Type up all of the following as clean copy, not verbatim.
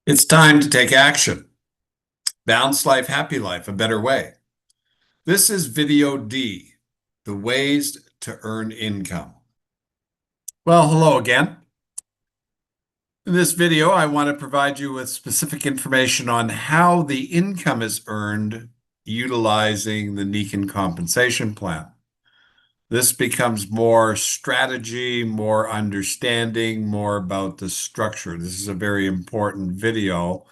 It's time to take action. Balanced life, happy life, a better way. This is video D, the ways to earn income. Well, hello again. In this video, I want to provide you with specific information on how the income is earned utilizing the Nikan compensation plan. This becomes more strategy, more understanding, more about the structure. This is a very important video.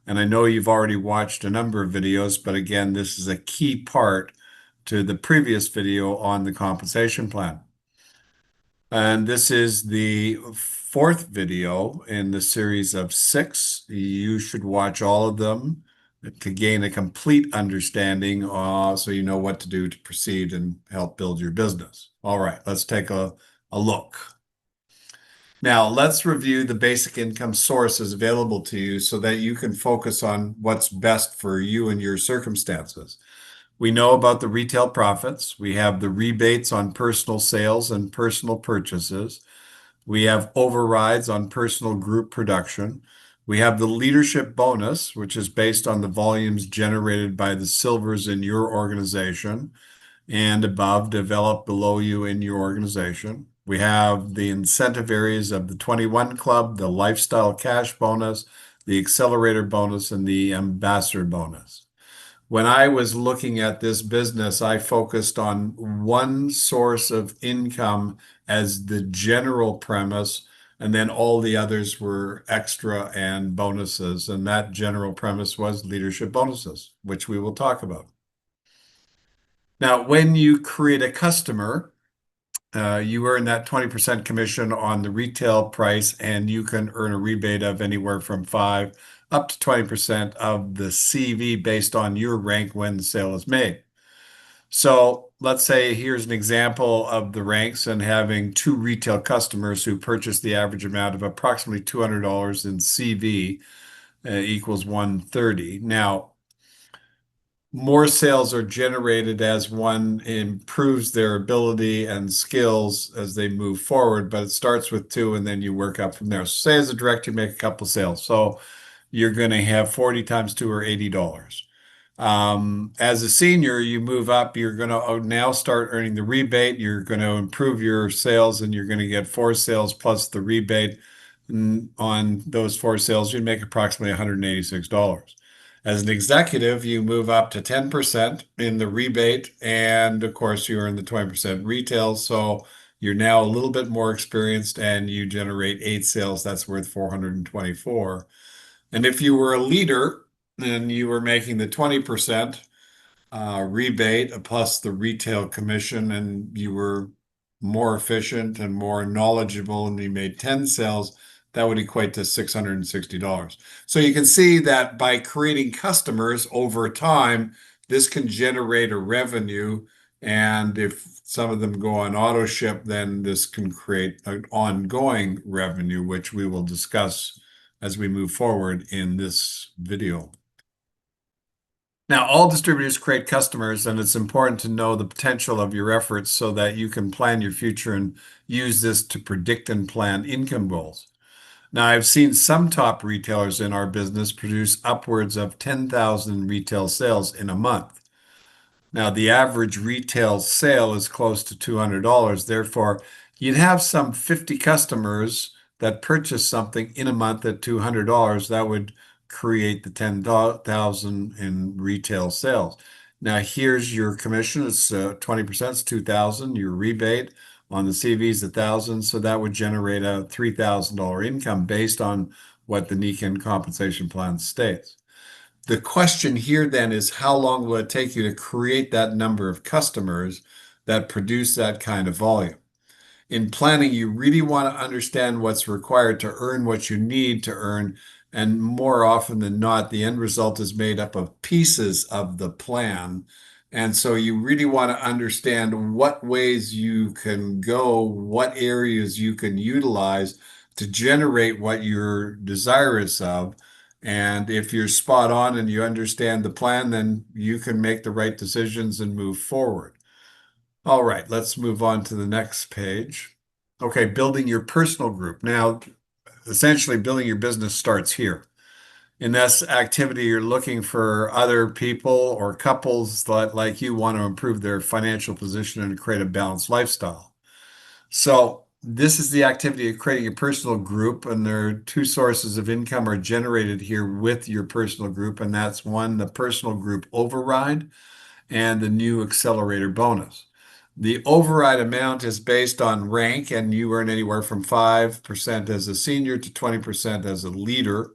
And I know you've already watched a number of videos, but again, this is a key part to the previous video on the compensation plan. And this is the fourth video in the series of 6. You should watch all of them to gain a complete understanding, so you know what to do to proceed and help build your business. All right, let's take a look. Now, let's review the basic income sources available to you so that you can focus on what's best for you and your circumstances. We know about the retail profits. We have the rebates on personal sales and personal purchases. We have overrides on personal group production. We have the leadership bonus, which is based on the volumes generated by the silvers in your organization and above, developed below you in your organization. We have the incentive areas of the 21 Club, the lifestyle cash bonus, the accelerator bonus, and the ambassador bonus. When I was looking at this business, I focused on one source of income as the general premise, and then all the others were extra and bonuses. And that general premise was leadership bonuses, which we will talk about. Now, when you create a customer, you earn that 20% commission on the retail price, and you can earn a rebate of anywhere from 5 up to 20% of the CV based on your rank when the sale is made. So let's say here's an example of the ranks and having 2 retail customers who purchase the average amount of approximately $200 in CV equals 130. Now, more sales are generated as one improves their ability and skills as they move forward, but it starts with 2 and then you work up from there. So say as a director, you make a couple sales. So you're going to have 40 times 2 or $80. As a senior, you move up, you're going to now start earning the rebate. You're going to improve your sales and you're going to get 4 sales plus the rebate. And on those 4 sales, you make approximately $186. As an executive, you move up to 10% in the rebate, and of course, you earn the 20% retail. So you're now a little bit more experienced and you generate 8 sales. That's worth 424. And if you were a leader and you were making the 20% rebate plus the retail commission, and you were more efficient and more knowledgeable, and you made 10 sales, that would equate to $660. So you can see that by creating customers over time, this can generate a revenue. And if some of them go on auto ship, then this can create an ongoing revenue, which we will discuss as we move forward in this video. Now, all distributors create customers, and it's important to know the potential of your efforts so that you can plan your future and use this to predict and plan income goals. Now, I've seen some top retailers in our business produce upwards of 10,000 retail sales in a month. Now, the average retail sale is close to $200. Therefore, you'd have some 50 customers that purchase something in a month at $200. That would create the 10,000 in retail sales. Now, here's your commission. It's 20%, it's 2,000. Your rebate on the CV is 1,000. So that would generate a $3,000 income based on what the Nikan compensation plan states. The question here then is, how long will it take you to create that number of customers that produce that kind of volume? In planning, you really want to understand what's required to earn what you need to earn. And more often than not, the end result is made up of pieces of the plan. And so you really want to understand what ways you can go, what areas you can utilize to generate what you're desirous of. And if you're spot on and you understand the plan, then you can make the right decisions and move forward. All right, let's move on to the next page. Okay, building your personal group. Now, essentially, building your business starts here. In this activity, you're looking for other people or couples that, like you, want to improve their financial position and create a balanced lifestyle. So this is the activity of creating a personal group, and there are two sources of income are generated here with your personal group, and that's one, the personal group override, and the new accelerator bonus. The override amount is based on rank, and you earn anywhere from 5% as a senior to 20% as a leader,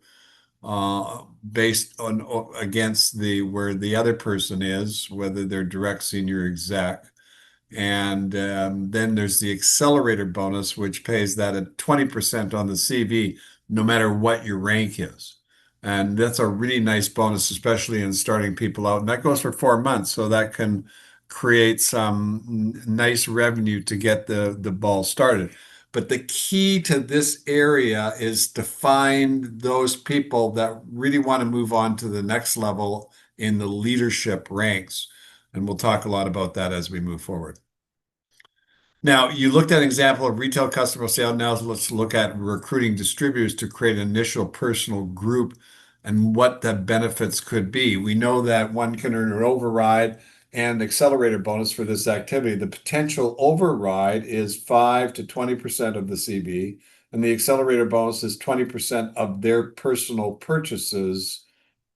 based on against the where the other person is, whether they're direct senior exec. And then there's the accelerator bonus, which pays that at 20% on the CV, no matter what your rank is. And that's a really nice bonus, especially in starting people out. And that goes for 4 months. So that can create some nice revenue to get the ball started. But the key to this area is to find those people that really want to move on to the next level in the leadership ranks. And we'll talk a lot about that as we move forward. Now, you looked at an example of retail customer sale. Now let's look at recruiting distributors to create an initial personal group and what the benefits could be. We know that one can earn an override and accelerator bonus for this activity. The potential override is 5 to 20% of the CB, and the accelerator bonus is 20% of their personal purchases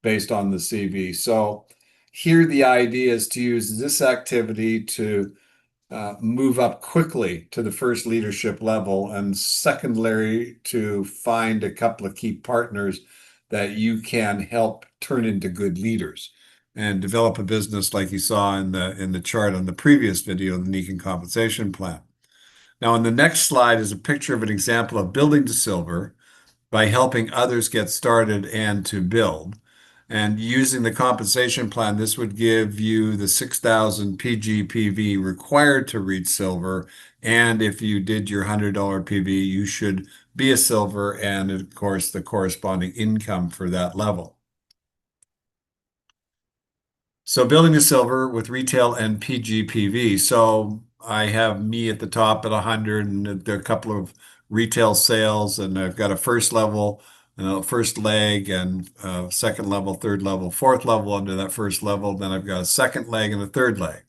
based on the CV. So here the idea is to use this activity to move up quickly to the first leadership level, and secondary to find a couple of key partners that you can help turn into good leaders and develop a business like you saw in the chart on the previous video, the Nikan compensation plan. Now, on the next slide is a picture of an example of building to silver by helping others get started and to build. And using the compensation plan, this would give you the 6,000 PGPV required to reach silver. And if you did your $100 PV, you should be a silver, and of course, the corresponding income for that level. So building a silver with retail and PGPV. So I have me at the top at 100, and there are a couple of retail sales, and I've got a first level, first leg, and second level, third level, fourth level under that first level. Then I've got a second leg and a third leg.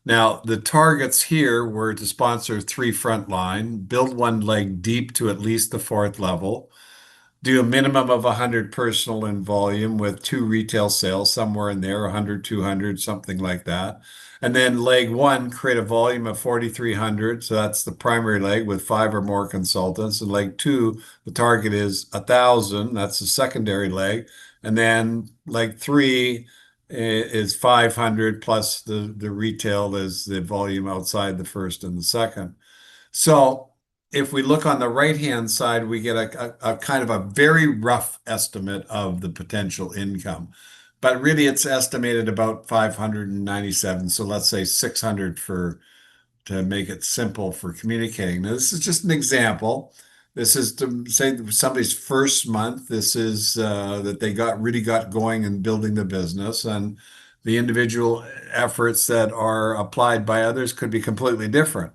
Now, the targets here were to sponsor 3 frontline, build 1 leg deep to at least the fourth level, do a minimum of 100 personal in volume with 2 retail sales, somewhere in there, 100, 200, something like that. And then leg 1, create a volume of 4,300. So that's the primary leg with 5 or more consultants. And leg 2, the target is 1,000. That's the secondary leg. And then leg 3 is 500 plus the retail is the volume outside the first and the second. So if we look on the right-hand side, we get a kind of a very rough estimate of the potential income. But really, it's estimated about 597. So let's say 600 to make it simple for communicating. Now, this is just an example. This is to say somebody's first month. This is that they really got going and building the business, and the individual efforts that are applied by others could be completely different.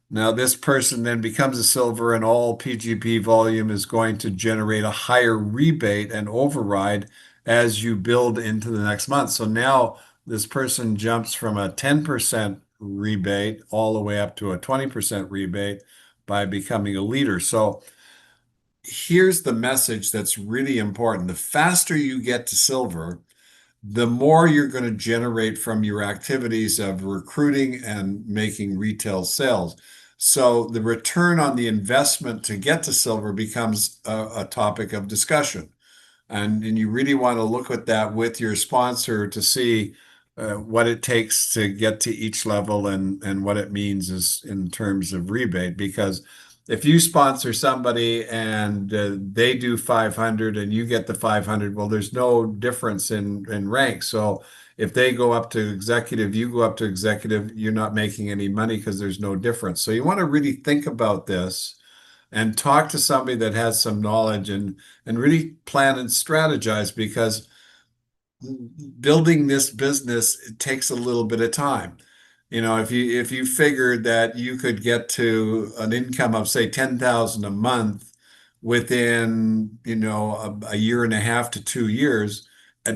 Now, this person then becomes a silver, and all PGP volume is going to generate a higher rebate and override as you build into the next month. So now this person jumps from a 10% rebate all the way up to a 20% rebate by becoming a leader. So here's the message that's really important. The faster you get to silver, the more you're going to generate from your activities of recruiting and making retail sales. So the return on the investment to get to silver becomes a topic of discussion. And you really want to look at that with your sponsor to see what it takes to get to each level, and what it means is in terms of rebate. Because if you sponsor somebody and they do 500 and you get the 500, well, there's no difference in rank. So if they go up to executive, you go up to executive, you're not making any money because there's no difference. So you want to really think about this and talk to somebody that has some knowledge, and really plan and strategize, because building this business, it takes a little bit of time. If you figured that you could get to an income of say 10,000 a month within, a year and a half to 2 years,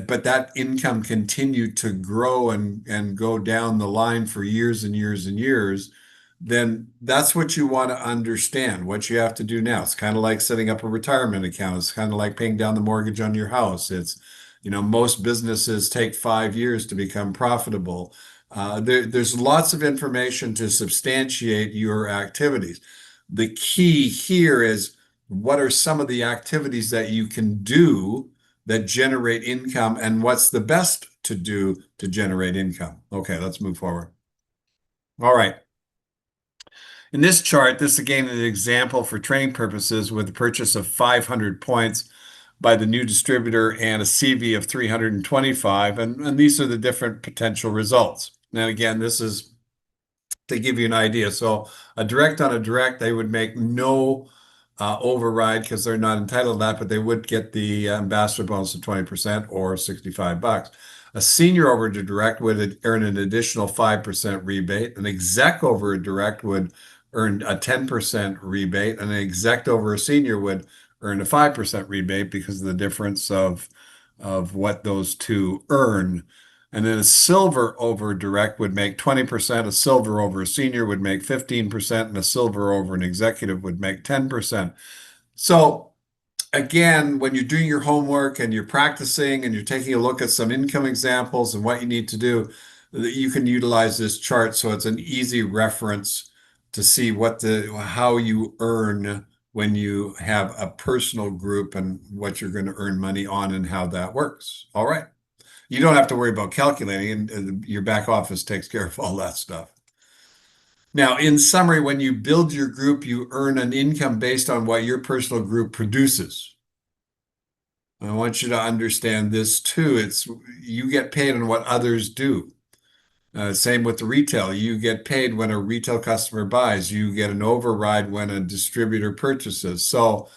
but that income continued to grow and go down the line for years and years and years, then that's what you want to understand, what you have to do now. It's kind of like setting up a retirement account. It's kind of like paying down the mortgage on your house. Most businesses take 5 years to become profitable. There's lots of information to substantiate your activities. The key here is, what are some of the activities that you can do that generate income, and what's the best to do to generate income? Okay, let's move forward. All right. In this chart, this again is an example for training purposes with the purchase of 500 points by the new distributor and a CV of 325. And these are the different potential results. And again, this is to give you an idea. So a direct on a direct, they would make no override because they're not entitled to that, but they would get the ambassador bonus of 20% or $65. A senior over a direct would earn an additional 5% rebate. An exec over a direct would earn a 10% rebate, and an exec over a senior would earn a 5% rebate because of the difference of what those two earn. And then a silver over direct would make 20%, a silver over a senior would make 15%, and a silver over an executive would make 10%. So again, when you're doing your homework and you're practicing and you're taking a look at some income examples and what you need to do, you can utilize this chart so it's an easy reference to see how you earn when you have a personal group and what you're going to earn money on and how that works. All right. You don't have to worry about calculating, and your back office takes care of all that stuff. Now, in summary, when you build your group, you earn an income based on what your personal group produces. I want you to understand this too. You get paid on what others do. Same with the retail. You get paid when a retail customer buys. You get an override when a distributor purchases. So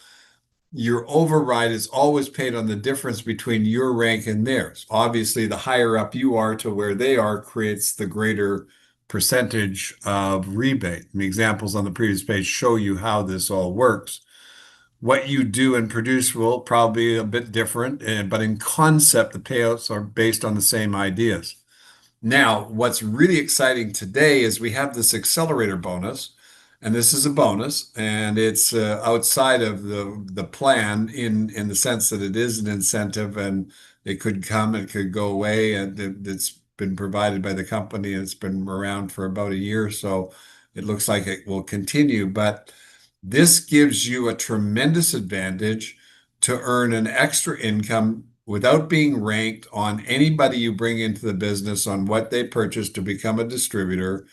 your override is always paid on the difference between your rank and theirs. Obviously, the higher up you are to where they are creates the greater percentage of rebate. And the examples on the previous page show you how this all works. What you do and produce will probably be a bit different, but in concept, the payouts are based on the same ideas. Now, what's really exciting today is we have this accelerator bonus, and this is a bonus, and it's outside of the plan in the sense that it is an incentive, and it could come, it could go away, and it's been provided by the company, and it's been around for about a year, so it looks like it will continue. But this gives you a tremendous advantage to earn an extra income without being ranked on anybody you bring into the business on what they purchase to become a distributor.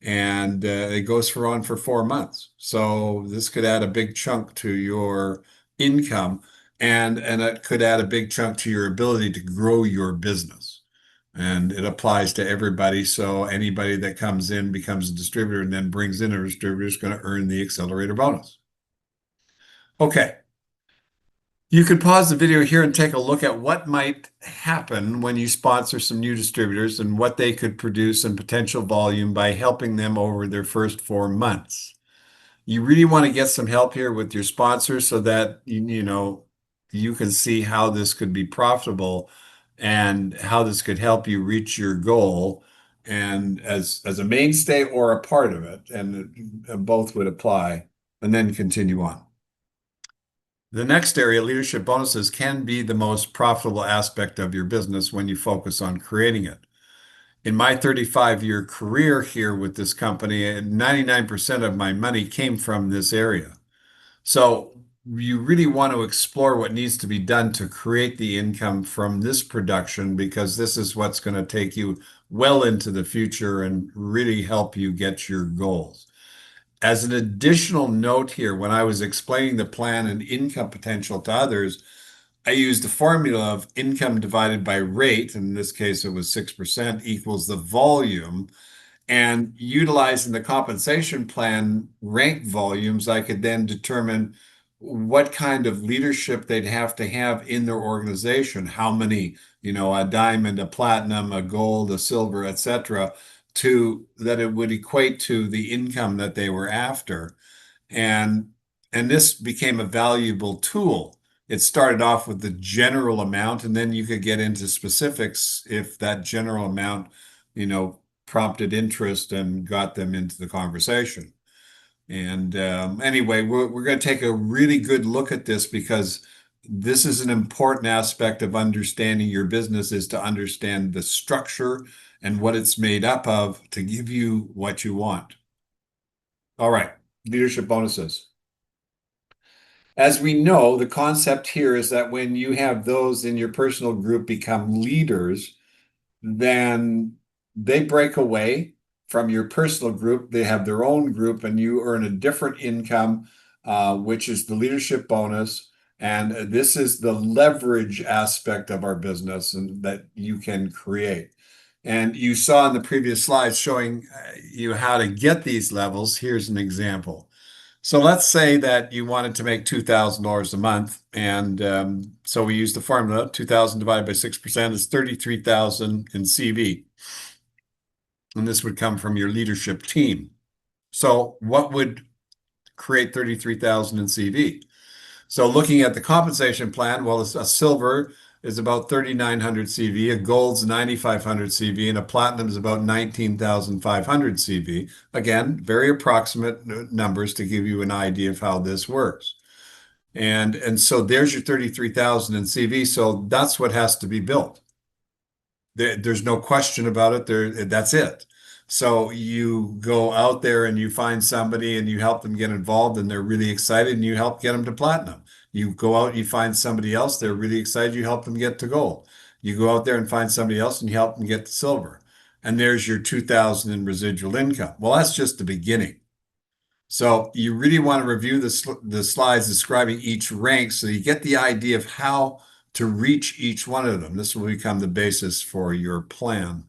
And it goes for 4 months. So this could add a big chunk to your income, and it could add a big chunk to your ability to grow your business. And it applies to everybody. So anybody that comes in becomes a distributor and then brings in a distributor is going to earn the accelerator bonus. Okay. You could pause the video here and take a look at what might happen when you sponsor some new distributors and what they could produce in potential volume by helping them over their first 4 months. You really want to get some help here with your sponsors so that you can see how this could be profitable and how this could help you reach your goal, and as a mainstay or a part of it, and both would apply, and then continue on. The next area, leadership bonuses, can be the most profitable aspect of your business when you focus on creating it. In my 35-year career here with this company, 99% of my money came from this area. So you really want to explore what needs to be done to create the income from this production, because this is what's going to take you well into the future and really help you get your goals. As an additional note here, when I was explaining the plan and income potential to others, I used the formula of income divided by rate. In this case, it was 6% equals the volume. And utilizing the compensation plan rank volumes, I could then determine what kind of leadership they'd have to have in their organization, how many, a diamond, a platinum, a gold, a silver, etc., that it would equate to the income that they were after. And And this became a valuable tool. It started off with the general amount, and then you could get into specifics if that general amount, prompted interest and got them into the conversation. And anyway, we're going to take a really good look at this because this is an important aspect of understanding your business is to understand the structure and what it's made up of to give you what you want. All right, leadership bonuses. As we know, the concept here is that when you have those in your personal group become leaders, then they break away from your personal group. They have their own group, and you earn a different income, which is the leadership bonus. And this is the leverage aspect of our business and that you can create. And you saw in the previous slides showing you how to get these levels. Here's an example. So let's say that you wanted to make $2,000 a month. And so we use the formula 2,000 divided by 6% is 33,000 in CV. And this would come from your leadership team. So what would create 33,000 in CV? So looking at the compensation plan, well, a silver is about 3,900 CV, a gold's 9,500 CV, and a platinum is about 19,500 CV. Again, very approximate numbers to give you an idea of how this works. And so there's your 33,000 in CV. So that's what has to be built. There's no question about it. That's it. So you go out there and you find somebody and you help them get involved and they're really excited and you help get them to platinum. You go out and you find somebody else, they're really excited, you help them get to gold. You go out there and find somebody else and you help them get to silver. And there's your 2,000 in residual income. Well, that's just the beginning. So you really want to review the slides describing each rank so you get the idea of how to reach each one of them. This will become the basis for your plan.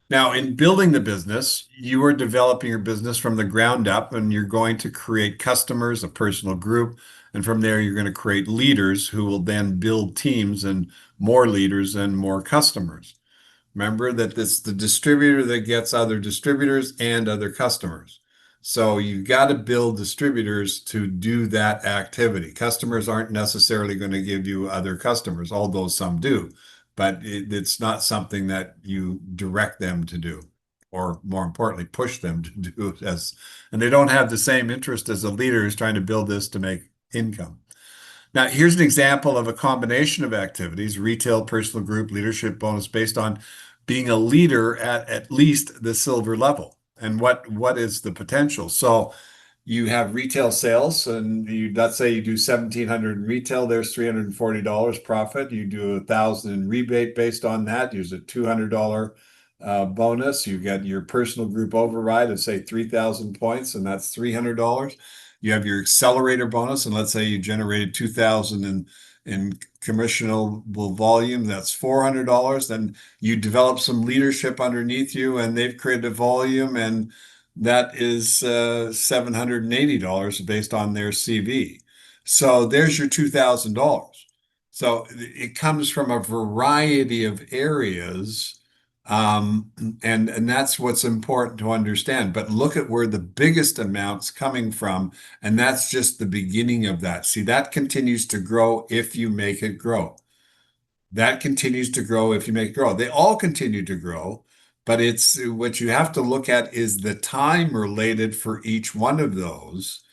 Now, in building the business, you are developing your business from the ground up, and you're going to create customers, a personal group, and from there, you're going to create leaders who will then build teams and more leaders and more customers. Remember that it's the distributor that gets other distributors and other customers. So you've got to build distributors to do that activity. Customers aren't necessarily going to give you other customers, although some do, but it's not something that you direct them to do, or more importantly, push them to do and they don't have the same interest as a leader who's trying to build this to make income. Now, here's an example of a combination of activities, retail, personal group, leadership bonus based on being a leader at least the silver level. And what is the potential? So you have retail sales, and let's say you do 1,700 in retail, there's $340 profit. You do 1,000 in rebate based on that. Use a $200 bonus. You get your personal group override of say 3,000 points, and that's $300. You have your accelerator bonus, and let's say you generated 2,000 in commissionable volume, that's $400. Then you develop some leadership underneath you, and they've created a volume, and that is $780 based on their CV. So there's your $2,000. So it comes from a variety of areas, and that's what's important to understand. But look at where the biggest amount's coming from, and that's just the beginning of that. See, that continues to grow if you make it grow. That continues to grow if you make it grow. They all continue to grow, but it's what you have to look at is the time related for each one of those.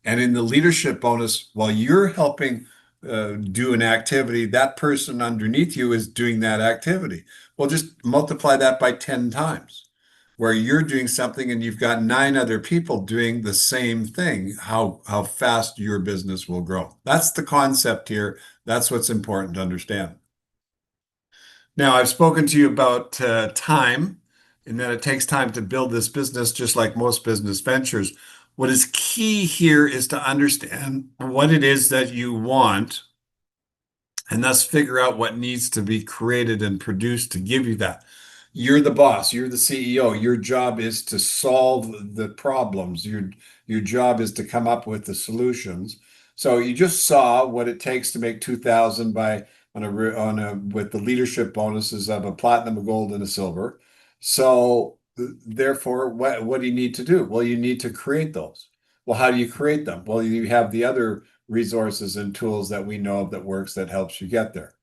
And in the leadership bonus, while you're helping do an activity, that person underneath you is doing that activity. Well, just multiply that by 10 times, where you're doing something and you've got 9 other people doing the same thing, how fast your business will grow. That's the concept here. That's what's important to understand. Now, I've spoken to you about time and that it takes time to build this business, just like most business ventures. What is key here is to understand what it is that you want and thus figure out what needs to be created and produced to give you that. You're the boss, you're the CEO. Your job is to solve the problems. Your job is to come up with the solutions. So you just saw what it takes to make 2,000 by with the leadership bonuses of a platinum, a gold, and a silver. So therefore, what do you need to do? Well, you need to create those. Well, how do you create them? Well, you have the other resources and tools that we know of that works that helps you get there.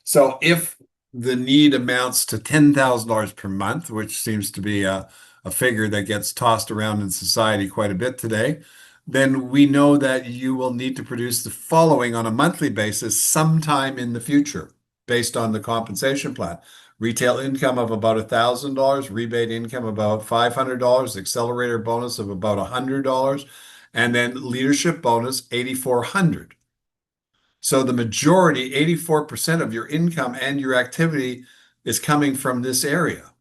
So if the need amounts to $10,000 per month, which seems to be a figure that gets tossed around in society quite a bit today, then we know that you will need to produce the following on a monthly basis sometime in the future based on the compensation plan. Retail income of about $1,000, rebate income about $500, accelerator bonus of about $100, and then leadership bonus 8,400. So the majority, 84% of your income and your activity is coming from this area.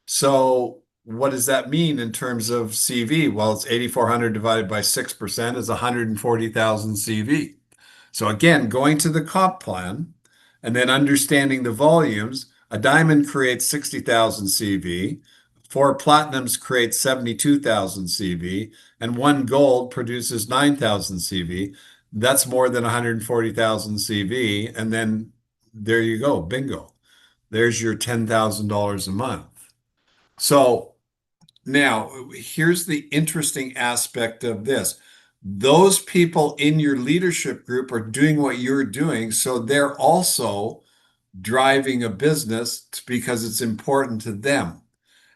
So what does that mean in terms of CV? Well, it's 8,400 divided by 6% is 140,000 CV. So again, going to the comp plan and then understanding the volumes, a diamond creates 60,000 CV, four platinums create 72,000 CV, and one gold produces 9,000 CV. That's more than 140,000 CV. And then there you go, bingo. There's your $10,000 a month. So now here's the interesting aspect of this. Those people in your leadership group are doing what you're doing, so they're also driving a business because it's important to them.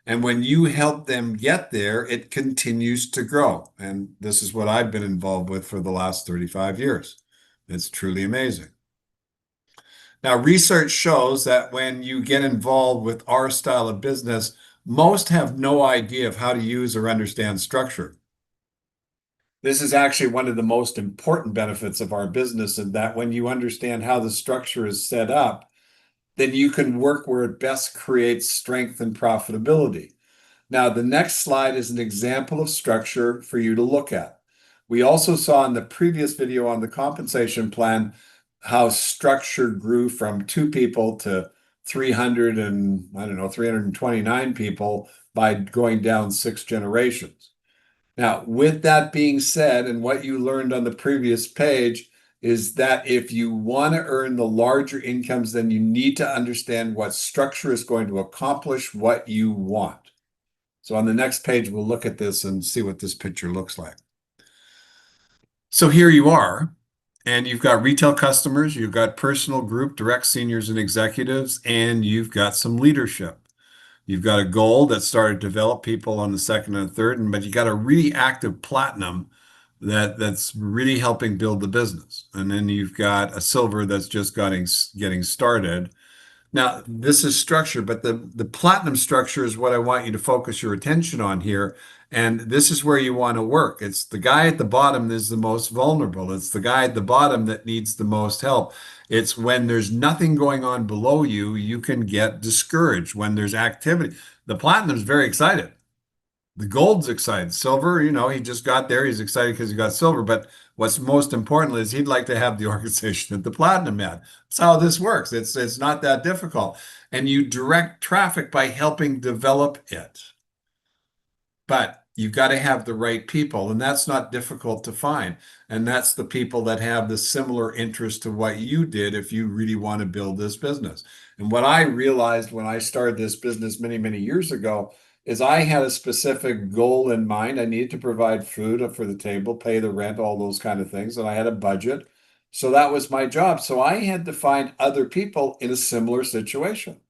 And when you help them get there, it continues to grow. And this is what I've been involved with for the last 35 years. It's truly amazing. Now, research shows that when you get involved with our style of business, most have no idea of how to use or understand structure. This is actually one of the most important benefits of our business, in that when you understand how the structure is set up, then you can work where it best creates strength and profitability. Now, the next slide is an example of structure for you to look at. We also saw in the previous video on the compensation plan how structure grew from 2 people to 300 and I don't know, 329 people by going down 6 generations. Now, with that being said, and what you learned on the previous page is that if you want to earn the larger incomes, then you need to understand what structure is going to accomplish what you want. So on the next page, we'll look at this and see what this picture looks like. So here you are, and you've got retail customers, you've got personal group, direct seniors and executives, and you've got some leadership. You've got a gold that started to develop people on the second and third, but you got a really active platinum that's really helping build the business. And then you've got a silver that's just getting started. Now, this is structure, but the platinum structure is what I want you to focus your attention on here. And this is where you want to work. It's the guy at the bottom that is the most vulnerable. It's the guy at the bottom that needs the most help. It's when there's nothing going on below you, you can get discouraged when there's activity. The platinum's very excited. The gold's excited. Silver, he just got there. He's excited because he got silver. But what's most important is he'd like to have the organization that the platinum had. That's how this works. It's not that difficult. And you direct traffic by helping develop it. But you've got to have the right people, and that's not difficult to find. And that's the people that have the similar interest to what you did if you really want to build this business. And what I realized when I started this business many, many years ago is I had a specific goal in mind. I needed to provide food for the table, pay the rent, all those kind of things. And I had a budget. So that was my job. So I had to find other people in a similar situation.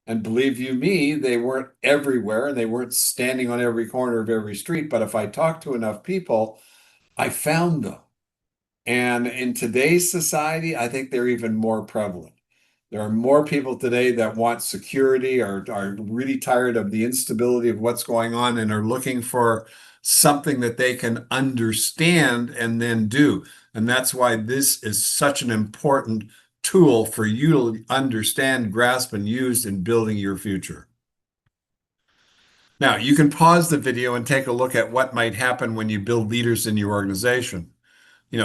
And believe you me, they weren't everywhere and they weren't standing on every corner of every street. But if I talked to enough people, I found them. And in today's society, I think they're even more prevalent. There are more people today that want security, are really tired of the instability of what's going on, and are looking for something that they can understand and then do. And that's why this is such an important tool for you to understand, grasp, and use in building your future. Now, you can pause the video and take a look at what might happen when you build leaders in your organization.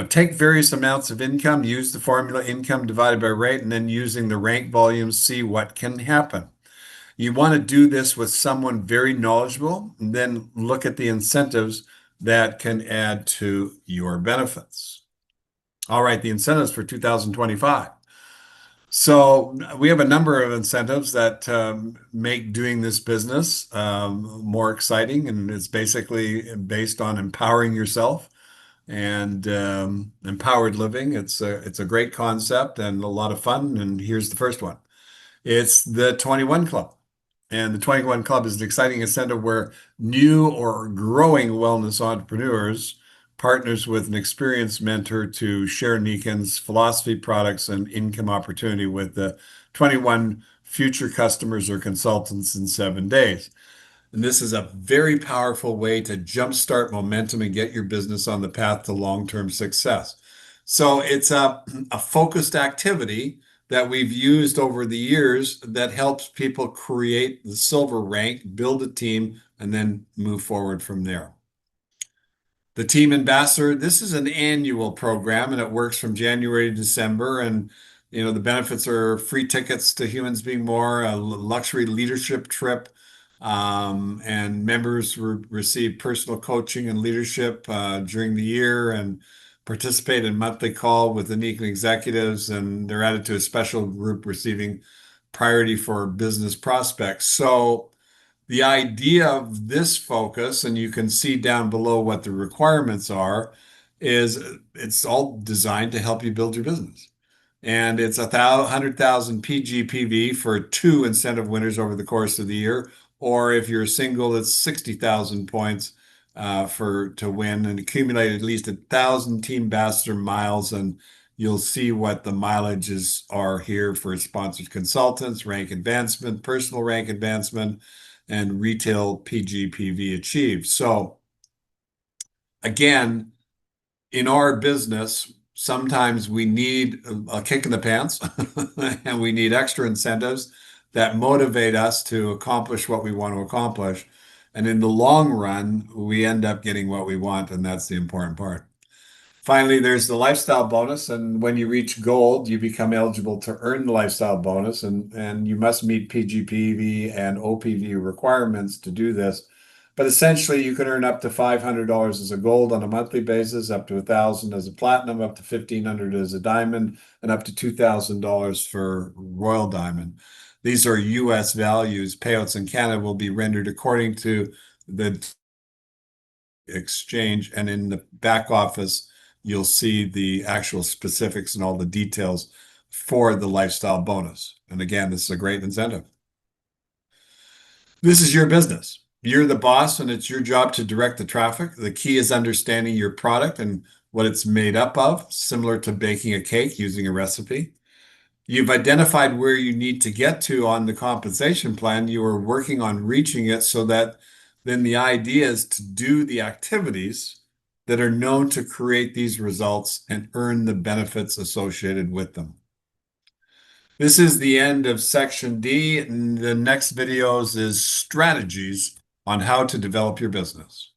Take various amounts of income, use the formula income divided by rate, and then using the rank volumes, see what can happen. You want to do this with someone very knowledgeable, and then look at the incentives that can add to your benefits. All right, the incentives for 2025. So we have a number of incentives that make doing this business more exciting, and it's basically based on empowering yourself and empowered living. It's a great concept and a lot of fun. And here's the first one. It's the 21 Club. And the 21 Club is an exciting incentive where new or growing wellness entrepreneurs partners with an experienced mentor to share Nikon's philosophy, products, and income opportunity with the 21 future customers or consultants in 7 days. And this is a very powerful way to jumpstart momentum and get your business on the path to long-term success. So it's a focused activity that we've used over the years that helps people create the silver rank, build a team, and then move forward from there. The Team Ambassador, this is an annual program and it works from January to December. And, the benefits are free tickets to Humans Being More, a luxury leadership trip, and members receive personal coaching and leadership during the year and participate in monthly call with the Nikon executives. And they're added to a special group receiving priority for business prospects. So, the idea of this focus, and you can see down below what the requirements are, is it's all designed to help you build your business. And it's 100,000 PGPV for two incentive winners over the course of the year. Or if you're single, it's 60,000 points to win and accumulate at least 1,000 Team Ambassador miles. And you'll see what the mileages are here for sponsored consultants, rank advancement, personal rank advancement, and retail PGPV achieved. So again, in our business, sometimes we need a kick in the pants and we need extra incentives that motivate us to accomplish what we want to accomplish. And in the long run, we end up getting what we want, and that's the important part. Finally, there's the lifestyle bonus, and when you reach gold, you become eligible to earn the lifestyle bonus, and you must meet PGPV and OPV requirements to do this. But essentially, you can earn up to $500 as a gold on a monthly basis, up to 1,000 as a platinum, up to 1,500 as a diamond, and up to $2,000 for royal diamond. These are U.S. values. Payouts in Canada will be rendered according to the exchange, and in the back office, you'll see the actual specifics and all the details for the lifestyle bonus. And again, this is a great incentive. This is your business. You're the boss, and it's your job to direct the traffic. The key is understanding your product and what it's made up of, similar to baking a cake using a recipe. You've identified where you need to get to on the compensation plan. You are working on reaching it so that then the idea is to do the activities that are known to create these results and earn the benefits associated with them. This is the end of section D. And the next videos is strategies on how to develop your business.